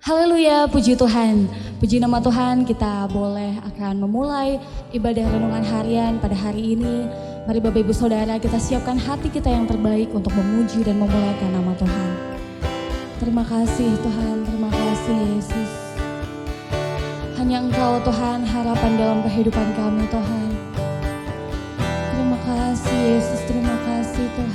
Haleluya, puji Tuhan. Puji nama Tuhan, kita boleh akan memulai ibadah renungan harian pada hari ini. Mari Bapak Ibu Saudara, kita siapkan hati kita yang terbaik untuk memuji dan memuliakan nama Tuhan. Terima kasih Tuhan, terima kasih Yesus. Hanya Engkau Tuhan, harapan dalam kehidupan kami Tuhan. Terima kasih Yesus, terima kasih Tuhan.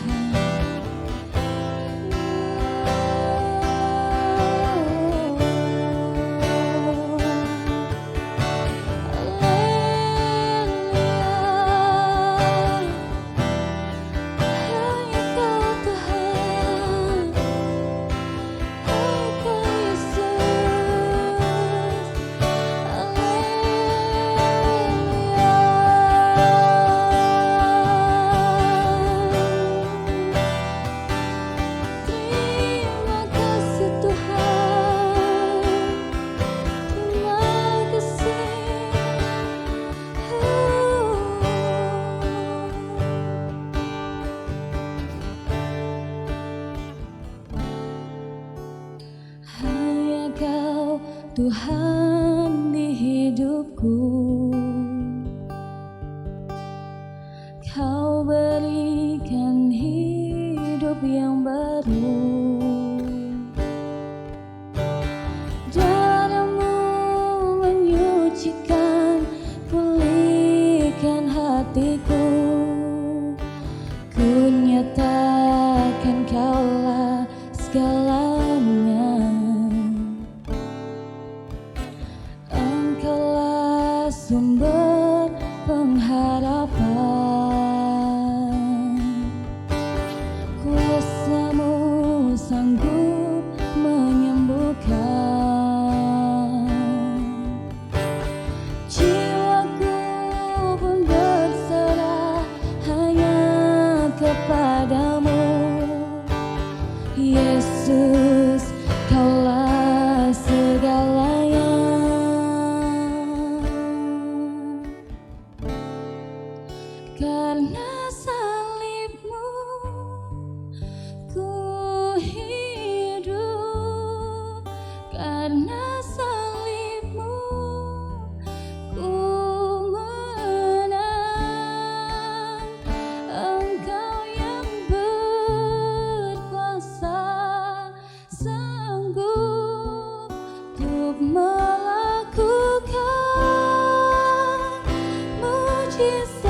Tuhan di hidupku, Kau berikan hidup yang baru. Darah-Mu menyucikan, pulihkan hatiku. Ku nyatakan Kaulah segalanya. Sumber pengharapan, kuasa-Mu sanggup menyembuhkan. Jiwaku pun berserah hanya kepada-Mu, Yesus, Kaulah segalanya. Karena salib-Mu ku hidup, karena salib-Mu ku menang. Engkau yang berkuasa, sanggup untuk melakukan mujizat.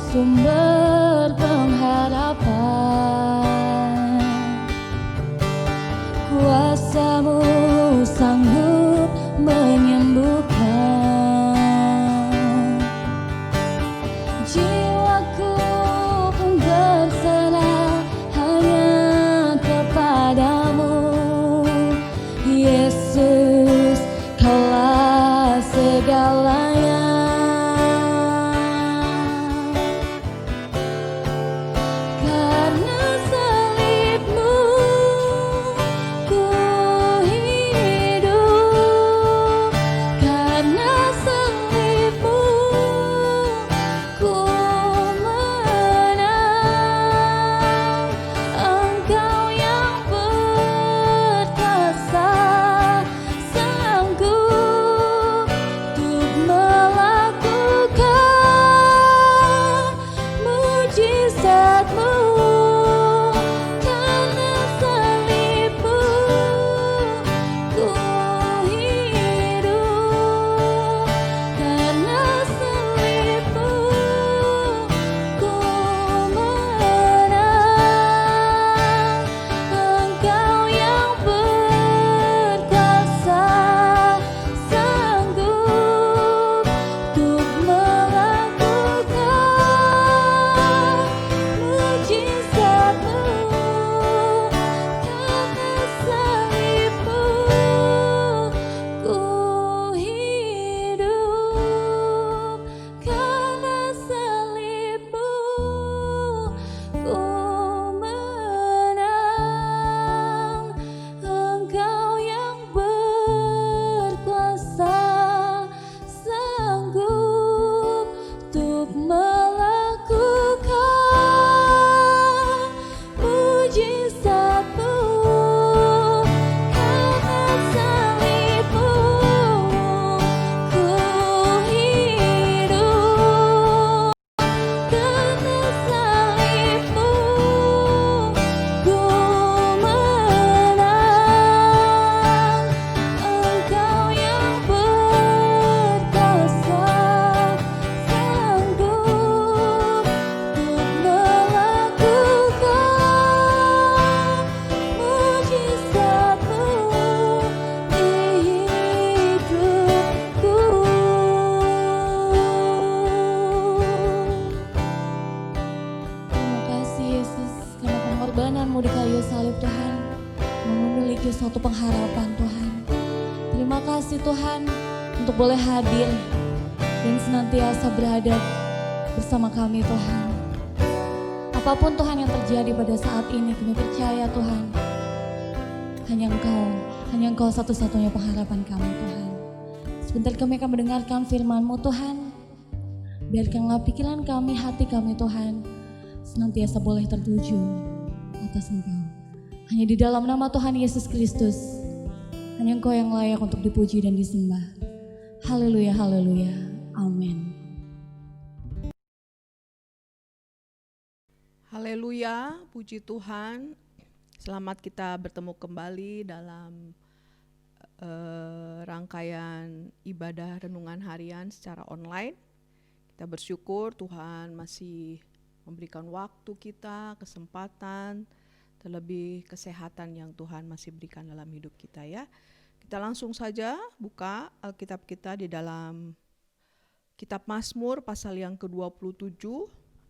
Sumber pengharapan, kuasa-Mu sanggup menyembuhkan. Jiwaku pun berserah hanya kepada-Mu, Yesus, Kaulah segalanya. memiliki suatu pengharapan Tuhan. Terima kasih Tuhan untuk boleh hadir dan senantiasa berada bersama kami Tuhan. Apapun Tuhan yang terjadi pada saat ini, kami percaya Tuhan, hanya Engkau satu-satunya pengharapan kami Tuhan. Sebentar kami akan mendengarkan firman-Mu Tuhan. Biarkanlah pikiran kami, hati kami Tuhan senantiasa boleh tertuju atas Engkau. Hanya di dalam nama Tuhan Yesus Kristus, hanya Engkau yang layak untuk dipuji dan disembah. Haleluya, haleluya, amin. Haleluya, puji Tuhan. Selamat kita bertemu kembali dalam rangkaian ibadah renungan harian secara online. Kita bersyukur Tuhan masih memberikan waktu kita, kesempatan, terlebih kesehatan yang Tuhan masih berikan dalam hidup kita ya. Kita langsung saja buka Alkitab kita di dalam Kitab Mazmur pasal yang ke-27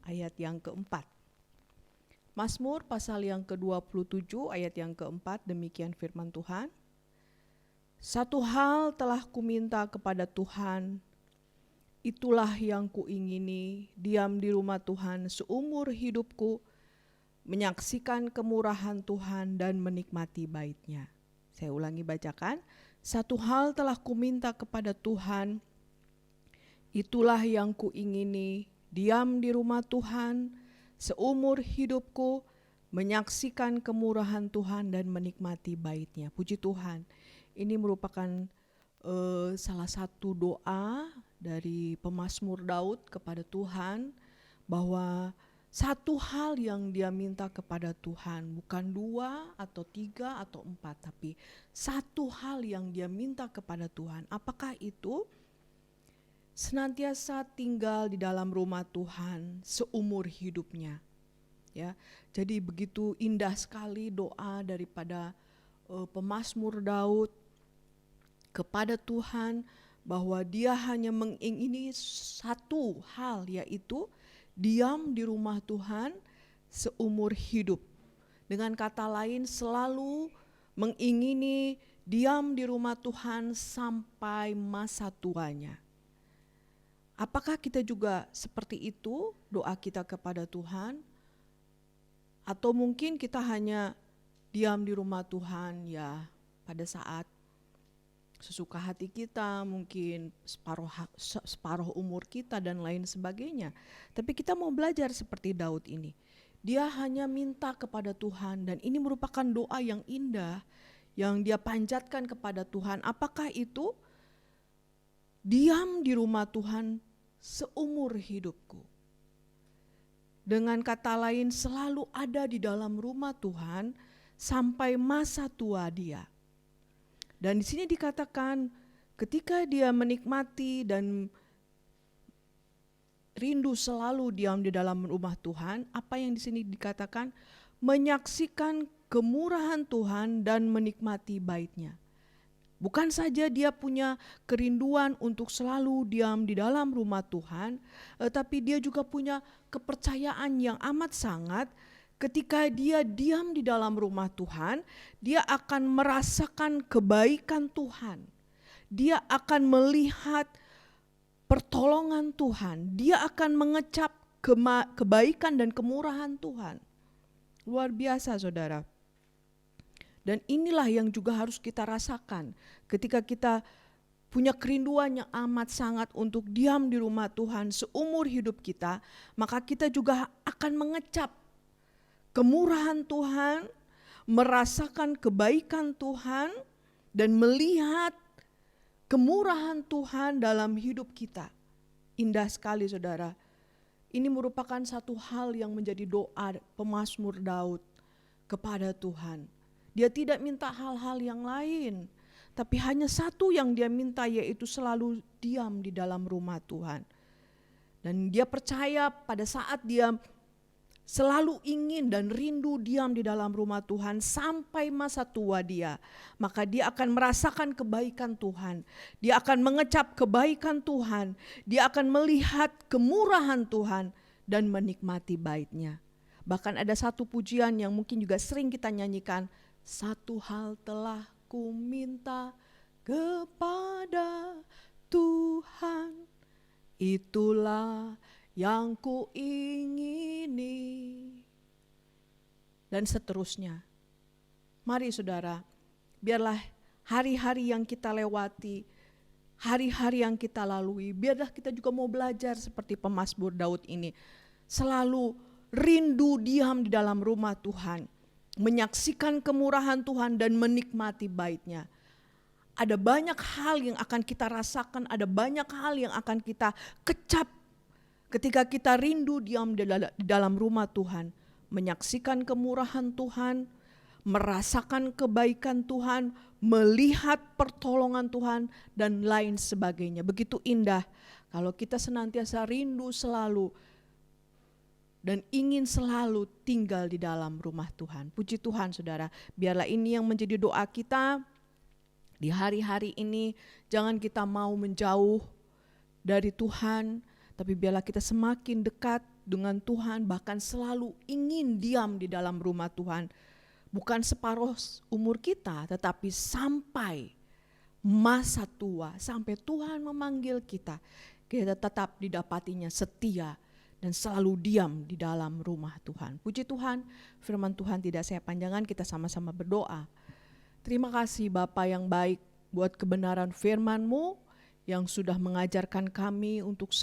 ayat yang keempat. Mazmur pasal yang ke-27 ayat yang keempat, demikian firman Tuhan. Satu hal telah kuminta kepada Tuhan, itulah yang kuingini, diam di rumah Tuhan seumur hidupku, menyaksikan kemurahan Tuhan dan menikmati bait-Nya. Saya ulangi bacakan. Satu hal telah kuminta kepada Tuhan, itulah yang kuingini, diam di rumah Tuhan seumur hidupku, menyaksikan kemurahan Tuhan dan menikmati bait-Nya. Puji Tuhan, ini merupakan salah satu doa dari pemazmur Daud kepada Tuhan, bahwa satu hal yang dia minta kepada Tuhan, bukan 2 atau 3 atau 4, tapi satu hal yang dia minta kepada Tuhan. Apakah itu? Senantiasa tinggal di dalam rumah Tuhan seumur hidupnya. Ya, jadi begitu indah sekali doa daripada pemazmur Daud kepada Tuhan, bahwa dia hanya mengingini satu hal, yaitu diam di rumah Tuhan seumur hidup. Dengan kata lain, selalu mengingini diam di rumah Tuhan sampai masa tuanya. Apakah kita juga seperti itu doa kita kepada Tuhan? Atau mungkin kita hanya diam di rumah Tuhan ya pada saat sesuka hati kita, mungkin separuh umur kita dan lain sebagainya. Tapi kita mau belajar seperti Daud ini. Dia hanya minta kepada Tuhan, dan ini merupakan doa yang indah yang dia panjatkan kepada Tuhan. Apakah itu? Diam di rumah Tuhan seumur hidupku. Dengan kata lain, selalu ada di dalam rumah Tuhan sampai masa tua dia. Dan di sini dikatakan ketika dia menikmati dan rindu selalu diam di dalam rumah Tuhan, apa yang di sini dikatakan? Menyaksikan kemurahan Tuhan dan menikmati bait-Nya. Bukan saja dia punya kerinduan untuk selalu diam di dalam rumah Tuhan, tapi dia juga punya kepercayaan yang amat sangat. Ketika dia diam di dalam rumah Tuhan, dia akan merasakan kebaikan Tuhan. Dia akan melihat pertolongan Tuhan. Dia akan mengecap kebaikan dan kemurahan Tuhan. Luar biasa, saudara. Dan inilah yang juga harus kita rasakan ketika kita punya kerinduan yang amat sangat untuk diam di rumah Tuhan seumur hidup kita, maka kita juga akan mengecap kemurahan Tuhan, merasakan kebaikan Tuhan, dan melihat kemurahan Tuhan dalam hidup kita. Indah sekali, saudara. Ini merupakan satu hal yang menjadi doa pemazmur Daud kepada Tuhan. Dia tidak minta hal-hal yang lain, tapi hanya satu yang dia minta, yaitu selalu diam di dalam rumah Tuhan. Dan dia percaya pada saat dia selalu ingin dan rindu diam di dalam rumah Tuhan sampai masa tua dia, maka dia akan merasakan kebaikan Tuhan. Dia akan mengecap kebaikan Tuhan. Dia akan melihat kemurahan Tuhan dan menikmati bait-Nya. Bahkan ada satu pujian yang mungkin juga sering kita nyanyikan, Satu hal telah ku minta kepada Tuhan, itulah yang ku ingini. Dan seterusnya. Mari saudara, biarlah hari-hari yang kita lewati, hari-hari yang kita lalui, biarlah kita juga mau belajar seperti pemazmur Daud ini. Selalu rindu diam di dalam rumah Tuhan, menyaksikan kemurahan Tuhan dan menikmati bait-Nya. Ada banyak hal yang akan kita rasakan, ada banyak hal yang akan kita kecap ketika kita rindu diam di dalam rumah Tuhan, menyaksikan kemurahan Tuhan, merasakan kebaikan Tuhan, melihat pertolongan Tuhan dan lain sebagainya. Begitu indah kalau kita senantiasa rindu selalu dan ingin selalu tinggal di dalam rumah Tuhan. Puji Tuhan saudara, biarlah ini yang menjadi doa kita di hari-hari ini. Jangan kita mau menjauh dari Tuhan, tapi biarlah kita semakin dekat dengan Tuhan, bahkan selalu ingin diam di dalam rumah Tuhan. Bukan separuh umur kita, tetapi sampai masa tua, sampai Tuhan memanggil kita, kita tetap didapatinya setia dan selalu diam di dalam rumah Tuhan. Puji Tuhan, firman Tuhan tidak saya panjangkan, kita sama-sama berdoa. Terima kasih Bapa yang baik buat kebenaran firman-Mu yang sudah mengajarkan kami untuk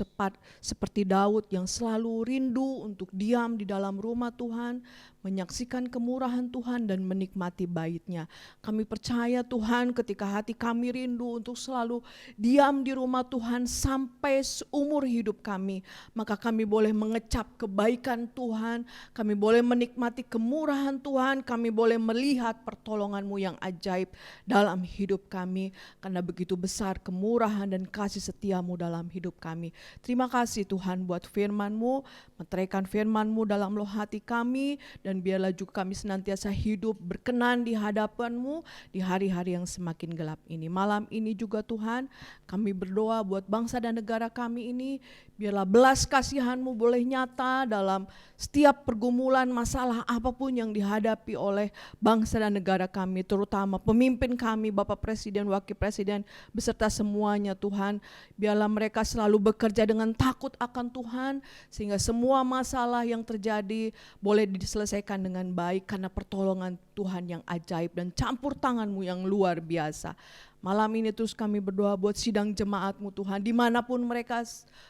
seperti Daud yang selalu rindu untuk diam di dalam rumah Tuhan, menyaksikan kemurahan Tuhan dan menikmati bait-Nya. Kami percaya Tuhan, ketika hati kami rindu untuk selalu diam di rumah Tuhan sampai seumur hidup kami, maka kami boleh mengecap kebaikan Tuhan, kami boleh menikmati kemurahan Tuhan, kami boleh melihat pertolongan-Mu yang ajaib dalam hidup kami, karena begitu besar kemurahan dan kasih setia-Mu dalam hidup kami. Terima kasih Tuhan buat firman-Mu, meteraikan firman-Mu dalam loh hati kami, dan biarlah juga kami senantiasa hidup berkenan di hadapan-Mu di hari-hari yang semakin gelap ini. Malam ini juga Tuhan, kami berdoa buat bangsa dan negara kami ini, biarlah belas kasihan-Mu boleh nyata dalam setiap pergumulan masalah apapun yang dihadapi oleh bangsa dan negara kami, terutama pemimpin kami, Bapak Presiden, Wakil Presiden, beserta semuanya Tuhan. Biarlah mereka selalu bekerja dengan takut akan Tuhan, sehingga semua masalah yang terjadi boleh diselesaikan dengan baik karena pertolongan Tuhan yang ajaib dan campur tangan-Mu yang luar biasa. Malam ini terus kami berdoa buat sidang jemaat-Mu Tuhan, dimanapun mereka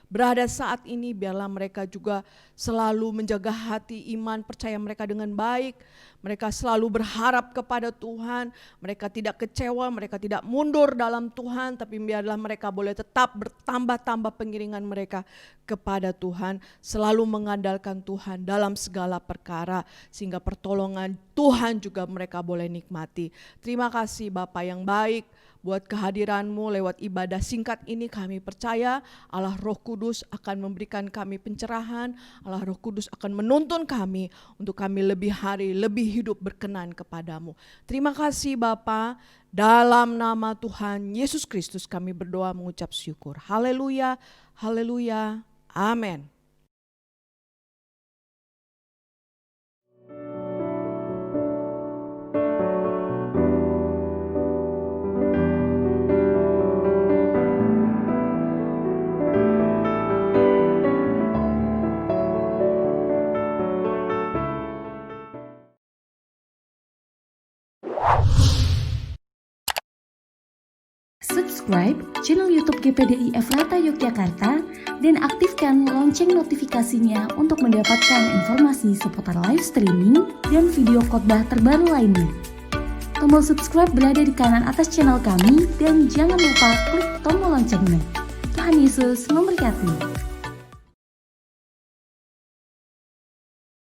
berada saat ini, biarlah mereka juga selalu menjaga hati, iman, percaya mereka dengan baik. Mereka selalu berharap kepada Tuhan, mereka tidak kecewa, mereka tidak mundur dalam Tuhan, tapi biarlah mereka boleh tetap bertambah-tambah pengiringan mereka kepada Tuhan, selalu mengandalkan Tuhan dalam segala perkara, sehingga pertolongan Tuhan juga mereka boleh nikmati. Terima kasih Bapa yang baik, buat kehadiran-Mu lewat ibadah singkat ini. Kami percaya Allah Roh Kudus akan memberikan kami pencerahan, Allah Roh Kudus akan menuntun kami untuk kami lebih hari, lebih hidup berkenan kepadamu. Terima kasih Bapa, dalam nama Tuhan Yesus Kristus kami berdoa mengucap syukur. Haleluya, haleluya, amin. Subscribe channel YouTube GPDI Efrata Yogyakarta dan aktifkan lonceng notifikasinya untuk mendapatkan informasi seputar live streaming dan video khotbah terbaru lainnya. Tombol subscribe berada di kanan atas channel kami dan jangan lupa klik tombol loncengnya. Tuhan Yesus memberkati.